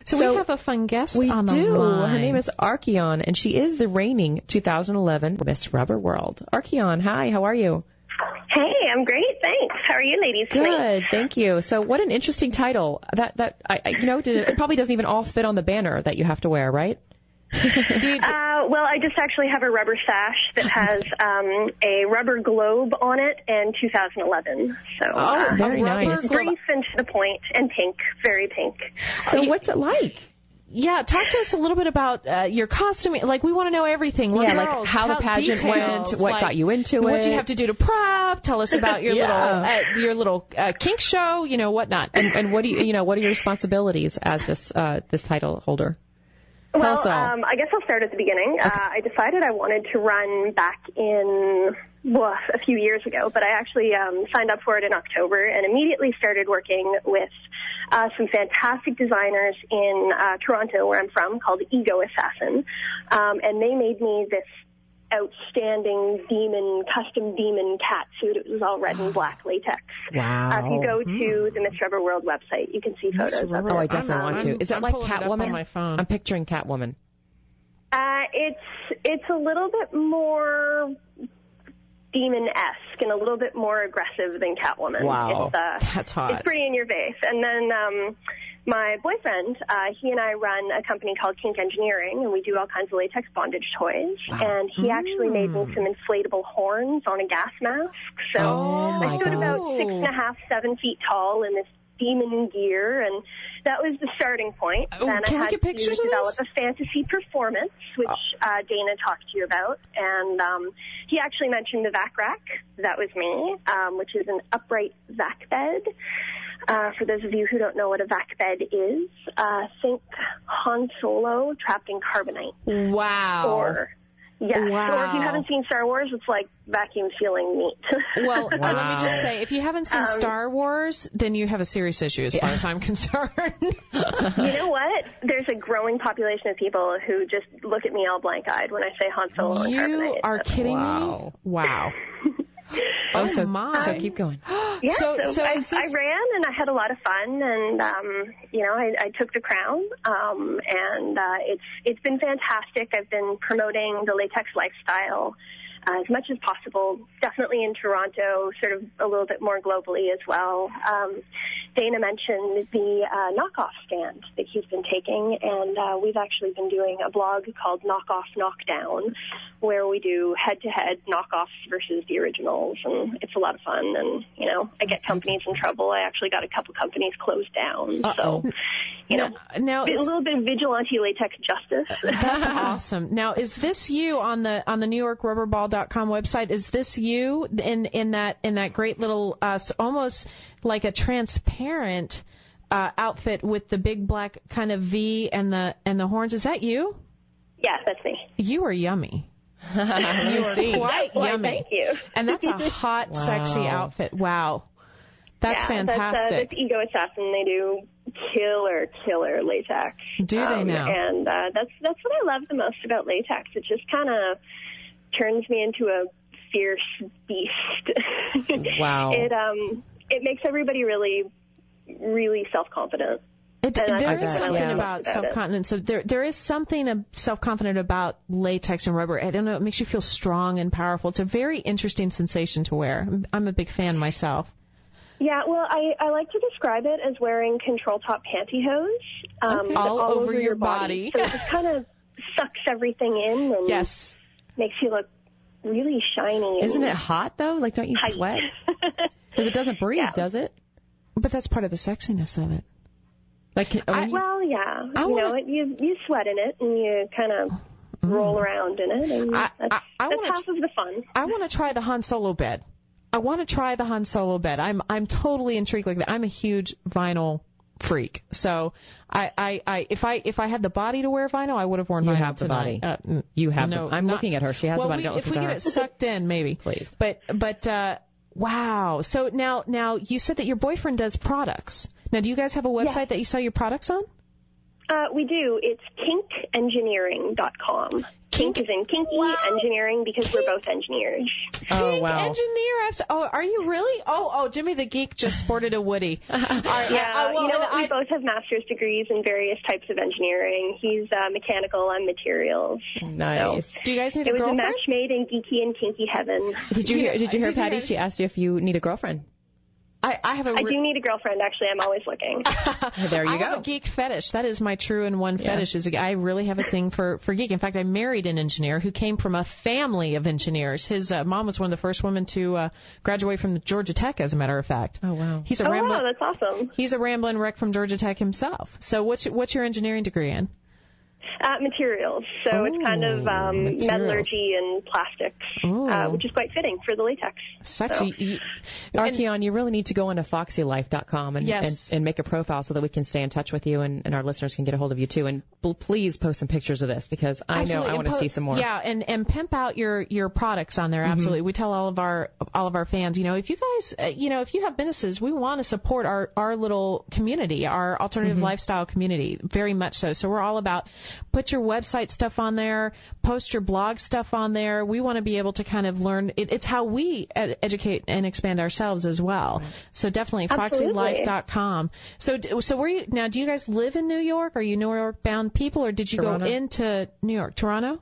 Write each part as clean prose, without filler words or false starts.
So we have a fun guest on the line. We do. Her name is Archeon, and she is the reigning 2011 Miss Rubber World. Archeon, hi, how are you? Hey, I'm great, thanks. How are you ladies tonight? Good, thank you. So what an interesting title. It probably doesn't even all fit on the banner that you have to wear, right? Well, I just actually have a rubber sash that has a rubber globe on it and 2011. So very nice. Brief and to the point, and pink, very pink. So what's it like? Yeah, talk to us a little bit about your costume. Like, we want to know everything. Like how the pageant went, what got you into it. What do you have to do to prep? Tell us about your little kink show, whatnot. And what do what are your responsibilities as this title holder? Well, I guess I'll start at the beginning. Okay. I decided I wanted to run back in, a few years ago, but I actually signed up for it in October and immediately started working with some fantastic designers in Toronto, where I'm from, called Ego Assassin. And they made me this outstanding custom demon cat suit. It was all red and black latex. Wow. If you go to the Miss Rubber World website, you can see photos of it. Oh, I definitely want to. Is that like Catwoman? On my phone. I'm picturing Catwoman. It's a little bit more demon-esque and a little bit more aggressive than Catwoman. Wow, that's hot. It's pretty in your face. And then my boyfriend, he and I run a company called Kink Engineering, and we do all kinds of latex bondage toys. Wow. And he actually made me some inflatable horns on a gas mask. So I stood about 6.5, 7 feet tall in this demon gear, and that was the starting point. Then I had to develop a fantasy performance, which Dana talked to you about, and he actually mentioned the vac rack. That was me, which is an upright vac bed. For those of you who don't know what a vac bed is, think Han Solo trapped in carbonite. Wow. Yes. Wow. Or if you haven't seen Star Wars, it's like vacuum sealing meat. Well, let me just say, if you haven't seen Star Wars, then you have a serious issue as far as I'm concerned. You know what? There's a growing population of people who just look at me all blank-eyed when I say Han Solo and carbonite. You are kidding me? Wow. So keep going. Yeah, so I ran and I had a lot of fun, and I took the crown, and it's been fantastic. I've been promoting the latex lifestyle as much as possible, definitely in Toronto, sort of a little bit more globally as well. Dana mentioned the knockoff stand that he's been taking, and we've actually been doing a blog called Knockoff Knockdown, where we do head-to-head knockoffs versus the originals, and it's a lot of fun. And, I get companies in trouble. I actually got a couple companies closed down. So, now a little bit of vigilante latex justice. That's awesome. Now, is this you on the NewYorkRubberball.com website? Is this you in that great little almost like a transparent outfit with the big black kind of V and the horns? Is that you? Yes, that's me. You are yummy. You are quite yummy. Thank you. And that's a hot, sexy outfit. Wow. That's fantastic. That's Ego Assassin. They do killer latex. Do they now? And that's what I love the most about latex. It just kind of turns me into a fierce beast. Wow. It makes everybody really, really self-confident. There is something about self-confidence. So there is something self-confident about latex and rubber. I don't know. It makes you feel strong and powerful. It's a very interesting sensation to wear. I'm a big fan myself. Yeah, well, I like to describe it as wearing control top pantyhose all over your body. So it just kind of sucks everything in and makes you look really shiny. Isn't it hot, though? Like, don't you sweat? Because it doesn't breathe, does it? But that's part of the sexiness of it. Like, you sweat in it and you kind of roll around in it, and that's half of the fun. I want to try the Han Solo bed. I'm totally intrigued like that. I'm a huge vinyl freak, so if I had the body to wear vinyl, I would have worn vinyl. You have the body. You have. I'm looking at her. She has the body. If we get it sucked in, maybe. Please. But wow. So now you said that your boyfriend does products. Now, do you guys have a website that you sell your products on? We do. It's kinkengineering.com. Kink is in kinky, engineering, because we're both engineers. Oh, wow. Engineer. Oh, are you really? Oh, Jimmy the Geek just sported a Woody. We both have master's degrees in various types of engineering. He's mechanical, I'm materials. Nice. So, do you guys need a girlfriend? It was a match made in geeky and kinky heaven. Did you hear Patty? She asked you if you need a girlfriend. I do need a girlfriend, actually. I'm always looking. There you go. I have a geek fetish. That is my true and one fetish. I really have a thing for geek. In fact, I married an engineer who came from a family of engineers. His mom was one of the first women to graduate from Georgia Tech, as a matter of fact. Oh, wow. Wow, that's awesome. He's a ramblin' wreck from Georgia Tech himself. So what's your engineering degree in? Materials. So it's kind of metallurgy and plastics, which is quite fitting for the latex. Sexy. Archeon, you really need to go onto foxylife.com and make a profile so that we can stay in touch with you and our listeners can get a hold of you too. And please post some pictures of this because I know I want to see some more. Yeah, and pimp out your products on there. Absolutely. We tell all of our fans, if you guys, if you have businesses, we want to support our little community, our alternative lifestyle community, very much so. So we're all about put your website stuff on there, post your blog stuff on there. We want to be able to kind of learn. It's how we educate and expand ourselves as well. Right. So definitely foxylife.com. So do you guys live in New York? Are you New York bound people, or did you go into New York, Toronto?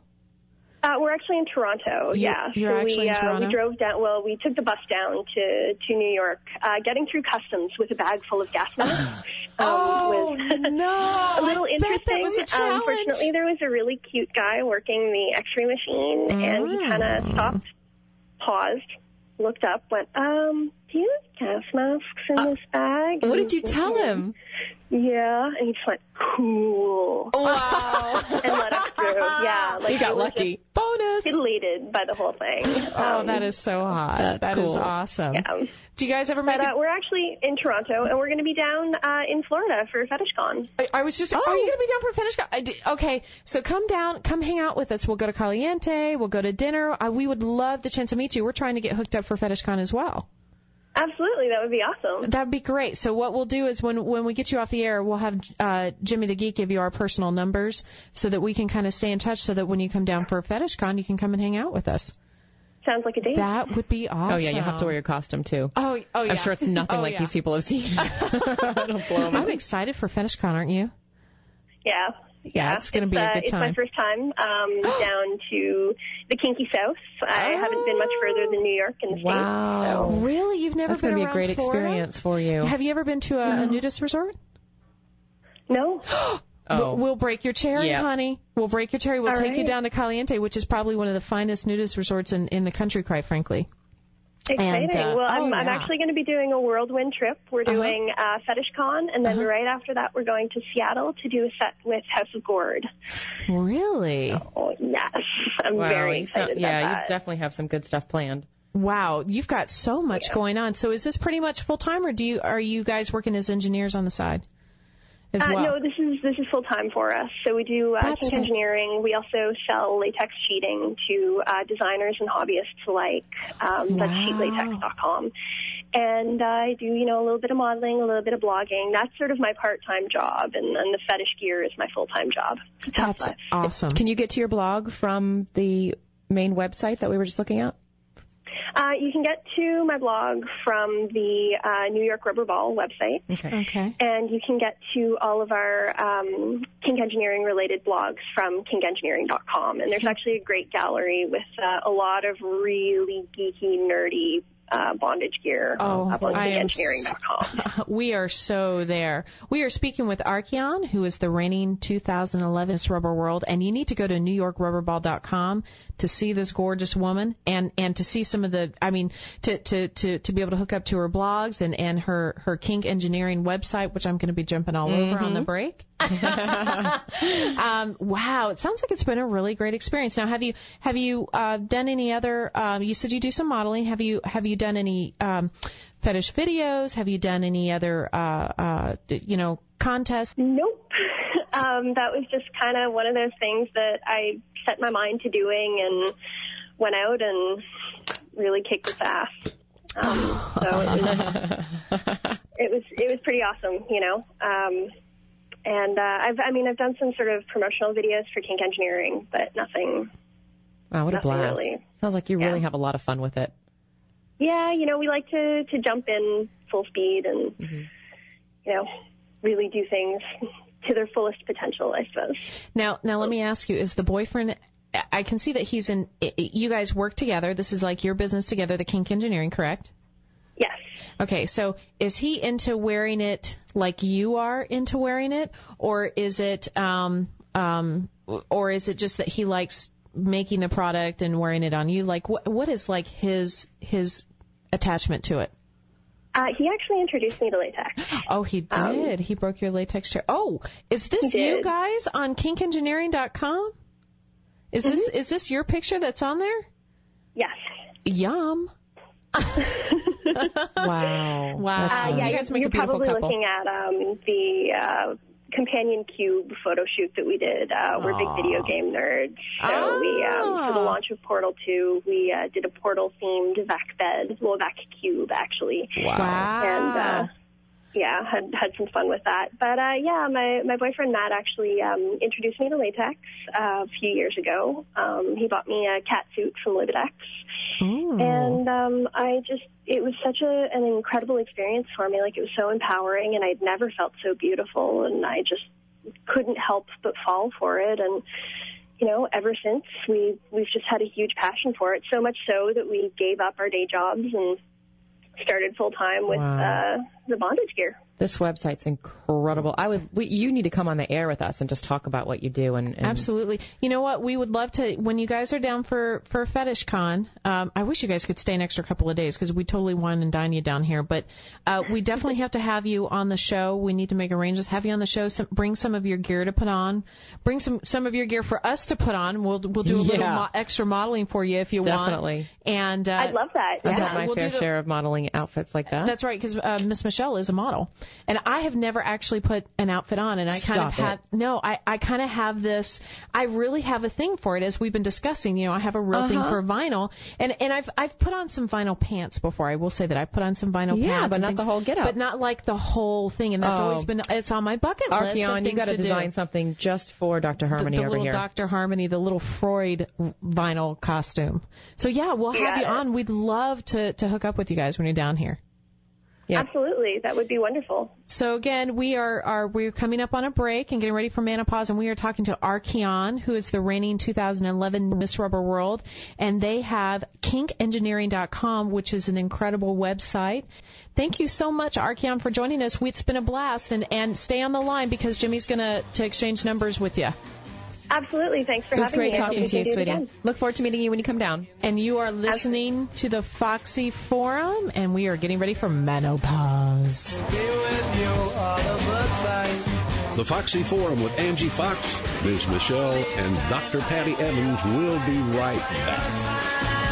We're actually in Toronto, You're actually in Toronto? We drove down, we took the bus down to New York, getting through customs with a bag full of gas masks. No! A little interesting. That was a challenge. Unfortunately, there was a really cute guy working the x-ray machine, and he kind of stopped, paused, looked up, went, do you have gas masks in this bag? What did you tell him? Yeah, and he just went, cool. Wow. And let us through. Yeah. You got lucky. Bonus. Elated by the whole thing. That is so hot. That cool. is awesome. Yeah. Do you guys ever make We're actually in Toronto, and we're going to be down in Florida for FetishCon. I was just, are you going to be down for FetishCon? Okay, so come down, come hang out with us. We'll go to Caliente. We'll go to dinner. We would love the chance to meet you. We're trying to get hooked up for FetishCon as well. Absolutely, that would be awesome. That would be great. So what we'll do is when we get you off the air, we'll have Jimmy the Geek give you our personal numbers so that we can kind of stay in touch so that when you come down for FetishCon, you can come and hang out with us. Sounds like a date. That would be awesome. Oh, yeah, you'll have to wear your costume, too. Oh yeah. I'm sure it's nothing like these people have seen. Don't blow them I'm excited for FetishCon, aren't you? Yeah. Yeah, it's going to be a good time. It's my first time down to the kinky South. I haven't been much further than New York in the States. Wow. So. Really? You've never been around Florida? That's going to be a great experience for you. Have you ever been to a nudist resort? No. We'll break your cherry, honey. We'll break your cherry. We'll take you down to Caliente, which is probably one of the finest nudist resorts in the country, quite frankly. Exciting. I'm actually going to be doing a whirlwind trip. We're doing FetishCon, and then right after that, we're going to Seattle to do a set with House of Gourd. Really? Oh, yes. I'm very excited about that. You definitely have some good stuff planned. Wow, you've got so much going on. So is this pretty much full time, or are you guys working as engineers on the side? As well? No, this is full time for us. So we do kink engineering. We also sell latex sheeting to designers and hobbyists alike. That's sheetlatex.com. And I do, a little bit of modeling, a little bit of blogging. That's sort of my part-time job, and the fetish gear is my full-time job. That's awesome. Can you get to your blog from the main website that we were just looking at? You can get to my blog from the New York Rubber Ball website. Okay. And you can get to all of our kink engineering-related blogs from kinkengineering.com. And there's actually a great gallery with a lot of really geeky, nerdy bondage gear up on kinkengineering.com. We are so there. We are speaking with Archeon, who is the reigning 2011 Miss Rubber World, and you need to go to NewYorkRubberBall.com to see this gorgeous woman and to see some of the, to be able to hook up to her blogs and her kink engineering website, which I'm going to be jumping all over on the break. Wow, it sounds like it's been a really great experience. Now, have you done any other? You said you do some modeling. Have you done any fetish videos? Have you done any other contests? Nope. That was just kind of one of those things that I set my mind to doing and went out and really kicked its ass. So it was pretty awesome, And I've done some sort of promotional videos for kink engineering, but nothing Wow, what a blast. Really. Sounds like you really have a lot of fun with it. Yeah, we like to jump in full speed and, really do things to their fullest potential, I suppose. Now let me ask you, is the boyfriend, I can see that you guys work together. This is like your business together, the Kink Engineering, correct? Yes. Okay, so is he into wearing it like you are into wearing it, or is it just that he likes making the product and wearing it on you? Like, what is like his attachment to it? He actually introduced me to latex. Oh, he did. He broke your latex chair. Oh, is this you guys on kinkengineering.com? Is this your picture that's on there? Yes. Yum. Wow. Yeah, you guys make you're a beautiful probably couple. looking at the Companion Cube photo shoot that we did. We're big video game nerds, so we for the launch of Portal 2, we did a Portal themed vac cube actually. Wow. And had some fun with that. But my boyfriend Matt actually introduced me to latex a few years ago. He bought me a cat suit from Libidex. And it was such an incredible experience for me. Like, it was so empowering, and I'd never felt so beautiful, and I just couldn't help but fall for it. And ever since, we've just had a huge passion for it, so much so that we gave up our day jobs and started full time with the bondage gear. This website's incredible. You need to come on the air with us and just talk about what you do. And Absolutely. You know what? We would love to, when you guys are down for Fetish Con, I wish you guys could stay an extra couple of days because we totally wine and dine you down here. But we definitely have to have you on the show. We need to make arrangements. Have you on the show. Bring some of your gear to put on. Bring some of your gear for us to put on. We'll do a little extra modeling for you if you want. Definitely. And I'd love that. I've had my fair share of modeling outfits like that. That's right, because Miss Michelle is a model. And I have never actually put an outfit on, and I kind of have this. I really have a thing for it, as we've been discussing. I have a real thing for vinyl, and I've put on some vinyl pants before. I will say that I've put on some vinyl pants, but not the whole get up, but not like the whole thing. And that's always been it's on my bucket list. Archeon, you got to design something just for Dr. Harmony the over little here. Dr. Harmony, the little Freud vinyl costume. So we'll have you on. We'd love to hook up with you guys when you're down here. Yeah. Absolutely. That would be wonderful. So again, we're coming up on a break and getting ready for menopause, and we are talking to Archeon, who is the reigning 2011 Miss Rubber World, and they have kinkengineering.com, which is an incredible website. Thank you so much, Archeon, for joining us. It's been a blast, and stay on the line because Jimmy's going to exchange numbers with you. Absolutely. Thanks for having me. It was great talking to you, sweetie. Look forward to meeting you when you come down. And you are listening to the Foxxy Forum, and we are getting ready for menopause. The Foxxy Forum with Angie Fox, Ms. Michelle, and Dr. Patty Evans will be right back.